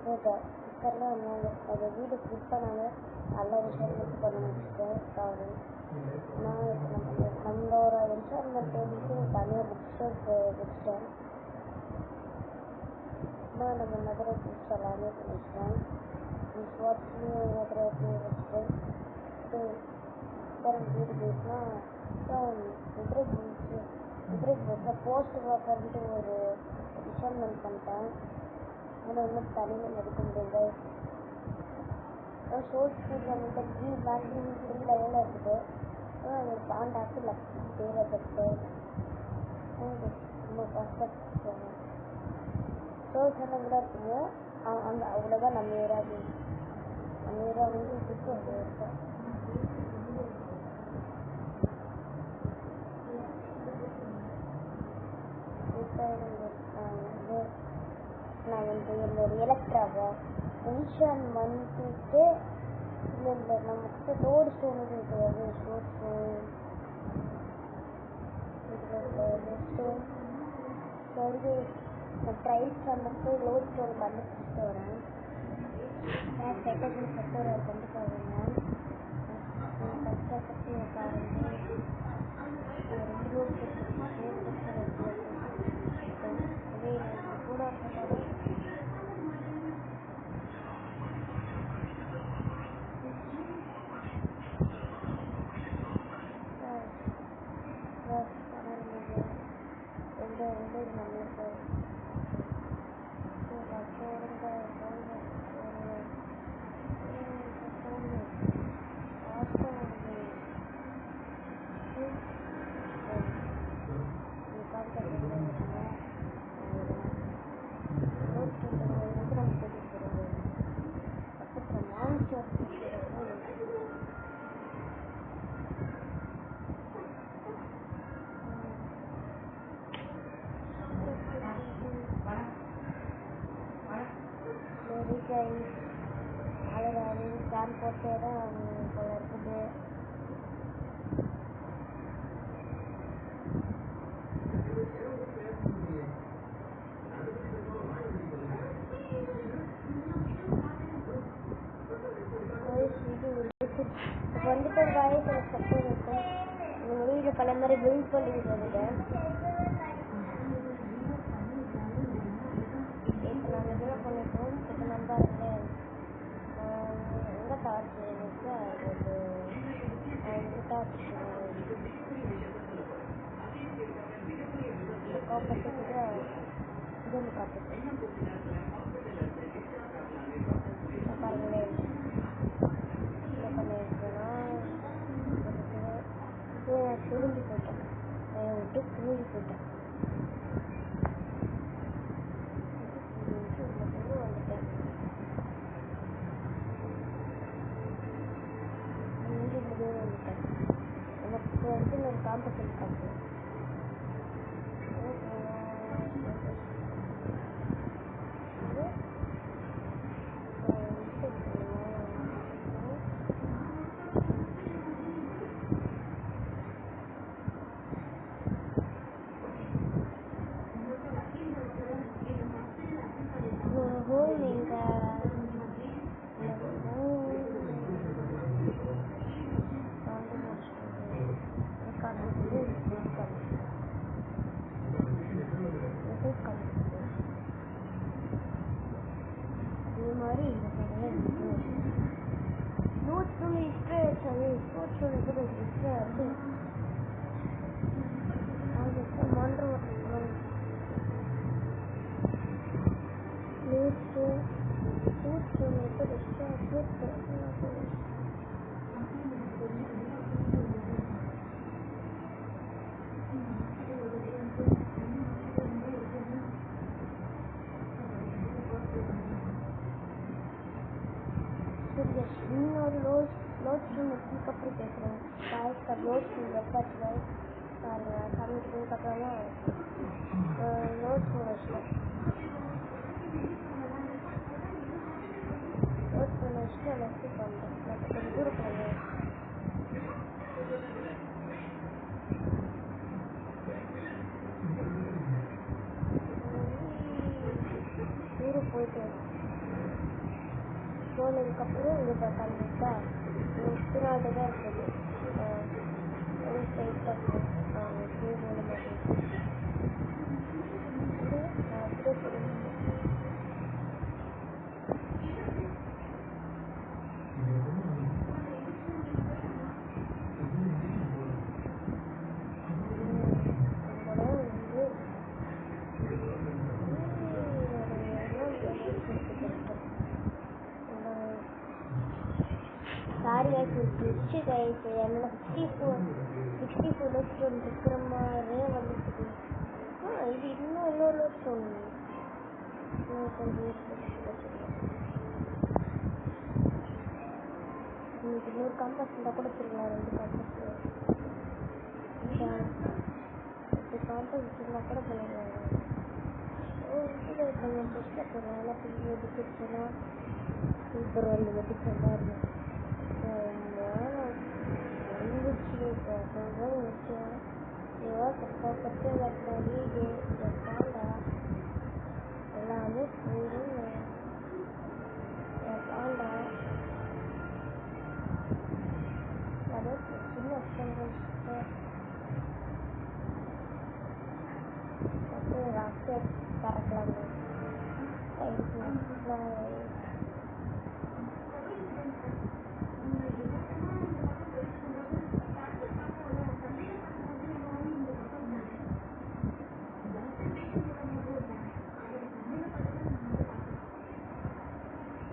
ஸ்டிக்கர்லாம் வந்தாங்க. அது வீடு ஃபிட் பண்ணாங்க. நல்ல இன்ஸ்டால்மெண்ட் பண்ண முடிச்சிட்டேன். சாரி. நான் இப்போ நம்மளோட இன்ஸ்டால்மெண்ட் தேடிட்டு தனியாக வச்சுட்டேன். நான் நம்ம மதுரை புக்ஸ் எல்லாமே பண்ணிட்டேன். ஸ்வாட்ஸ்லேயும் மதுரை வச்சுட்டேன். வீடு போயிட்டுனா மதுரை போயிட்டு போஸ்ட் வாக்கர்ன்ட்டு ஒரு இன்ஸ்டால்மெண்ட் பண்ணிட்டேன். ஆனால் இன்னும் தனியாக மதிக்க முடியல. ஷோர்ட் ஸ்பீட் வந்துட்டு மேக்ஸிமம் 3 லெவலில் இருக்குது. அது காண்டாக்ட் பேர் அதுக்கு ரொம்ப கஷ்டப்பட்டு ஷோர்ஸ் எல்லாம் கூட இருக்குங்க. அங்கே அவ்வளோதான் நம்ம ஏரியா வந்து சுற்றி இருக்கும். நான் வந்து என்னோட எலக்ட்ராவை இன்ஷான் வந்துட்டு இல்லை நமக்கு லோடு ஸ்டோன் இருக்குது. ஷோர்ட் ஸ்டோன் சரி ப்ரைஸ் வந்துட்டு லோடு ஸ்டோன் கண்டுபிடிச்சிட்டு வரேன். செட்டர் கண்டிப்பாக வேணும். கஷ்டப்பட்டு பாருங்க. கூட அழகாக ஸ்கேன் போட்டே தான் போல இருக்குது. இப்போ வந்துட்டு ஒரு வயசில் சப்போர்ட் இருக்கும். எங்கள் வீட்டில் பல மாதிரி பில்ட் பண்ணிட்டு வந்துட்டேன். இப்போ நாங்கள் இதெல்லாம் பண்ணிட்டோம். இப்போ நம்ம எங்கே டார்ச் இருக்கு அது டார்ச் காப்பத்துக்கு இதுன்னு காப்பத்து பாருங்களேன். என்ன பண்ணியிருக்கேன்னா சுருங்கி போட்டேன். விட்டு சுருங்கி போட்டேன். வந்துட்டேன். வந்துட்டேன். எனக்கு வந்து ஒரு காம்பெக்ஷன் காப்பு இன்னொரு லோட் ஸ்ட்ரீம் வச்சதுக்கப்புறம் பேசுகிறேன். Voice load stream website voice பாருங்கள். சமைச்சதுக்கப்புறமா லோட் ஸ்ட்ரீம் வச்சுட்டேன். லோட் ஸ்ட்ரீம் வச்சுட்டு லெஃப்ட் பண்ணுறேன். நான் கொஞ்சம் தூரம் போனேன். தூரம் போயிட்டு போனதுக்கப்புறம் இங்கே கண்டிப்பா பின்னாடி தான் இருக்குது. ஸ்ட்ரைட்டாக இருக்கும். அப்படியே போன மாதிரி அப்படியே போகணும். சாரி வச்சு கைஸ் என்னோட 64 ஸ்டோன் இருக்கிற மாதிரியே வந்துருக்கு. இது இன்னொரு ஸ்டோன் கொஞ்சம் இன்னொரு காம்பஸ் இருந்தால் கூட வச்சுருக்கலாம். 2 காம்பஸ் வச்சுருந்தா கூட பண்ணிடுவாங்க. கொஞ்சம் பெஸ்ட்டாக போடுவாங்க. பிள்ளை எடுத்துச்சுன்னா சூப்பர் வந்து வெட்டிச்சா இருக்கும். வீடு எல்லாமே சின்ன ராக்கெட் பார்க்கலாம்.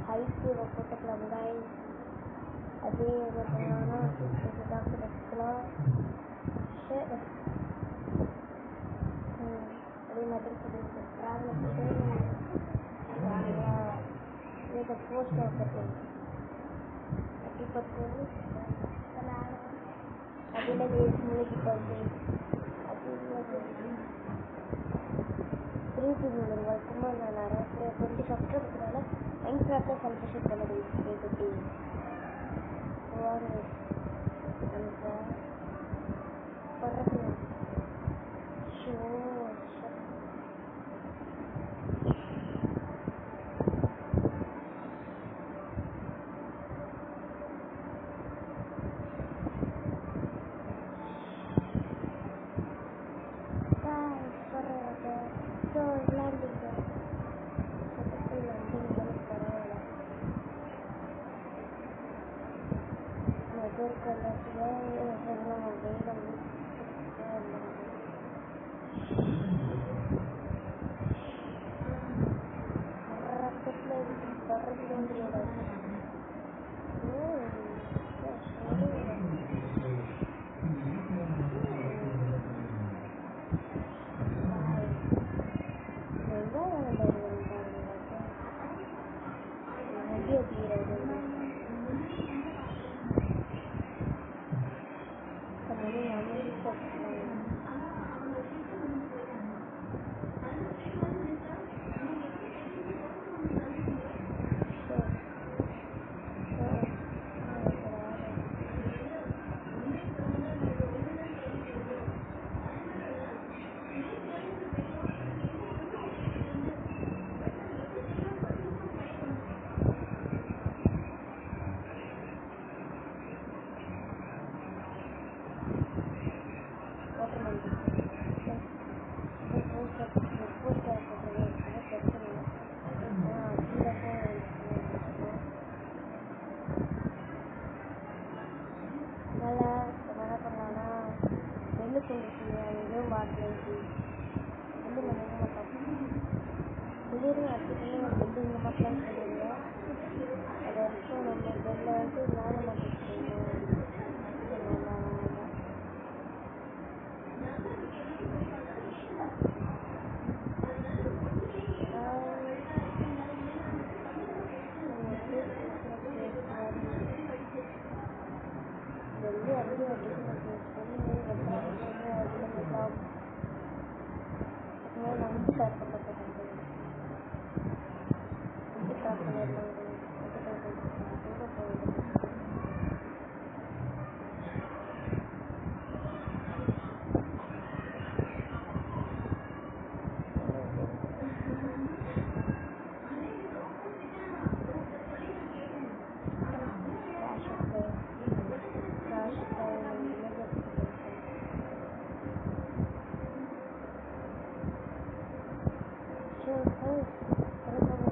ஹைட்டு போட்டுக்கலாம் கைஸ். அதே என்ன பண்ணலாம்னா டாக்டர் எடுத்துக்கலாம். அதே மாதிரி ட்ராவல் இதை போஸ்ட் ஆஃபர் அடிப்பட்டு அதில் மூழ்கிட்டு அது ரூபாய் சும்மா நான் நிறைய 20 சப்ஸ்கிரைபர்னால மைன்கிராஃப்டை செலிப்ரேஷன் பண்ணது கேட்டு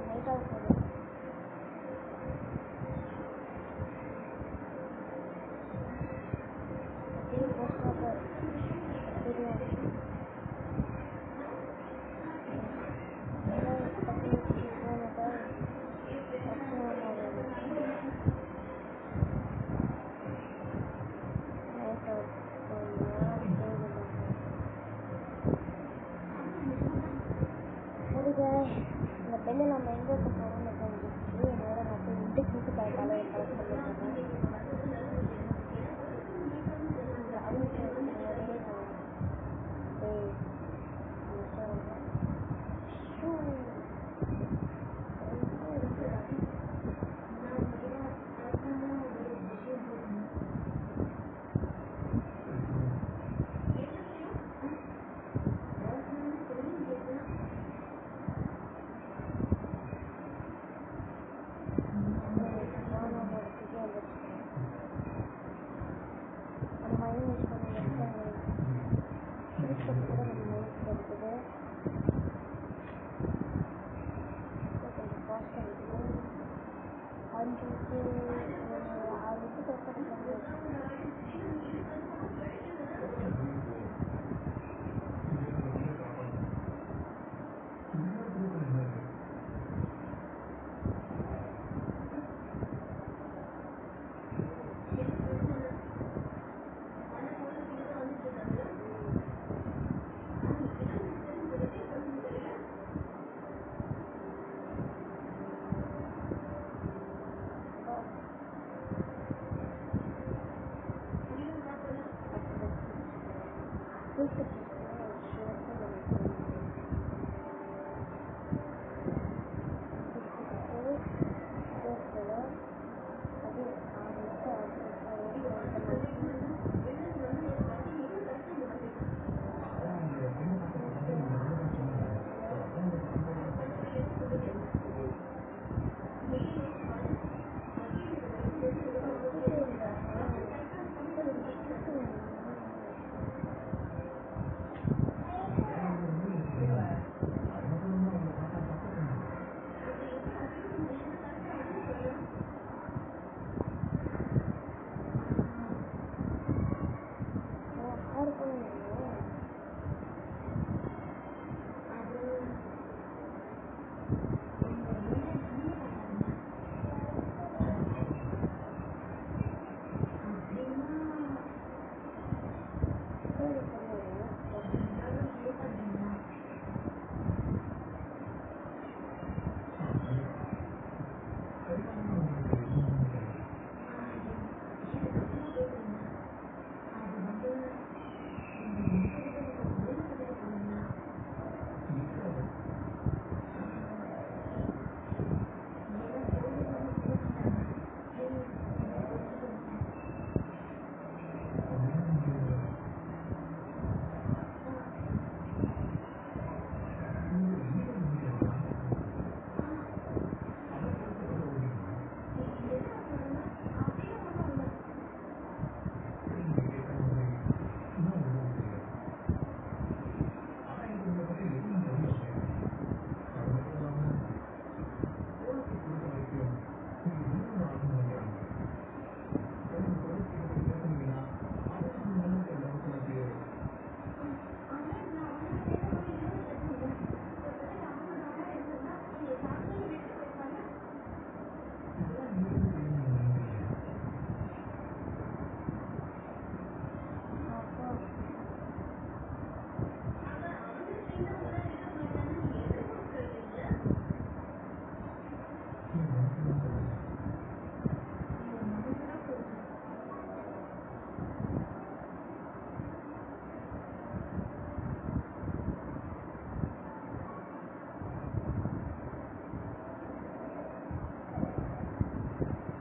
நைட்டாக போகுது. அப்படியே போஸ்டாக தெரியும். இந்த பெண்ணை நம்ம எங்கே போகிறோம்னு தெரிஞ்சிச்சு. அதோட நான் போய் விட்டு கூட்டு காய்க்கால கலெக்ட் பண்ணியிருக்கேன்.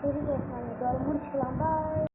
சரி, நம்ம இதோட முடிச்சுக்கலாம். பாய்.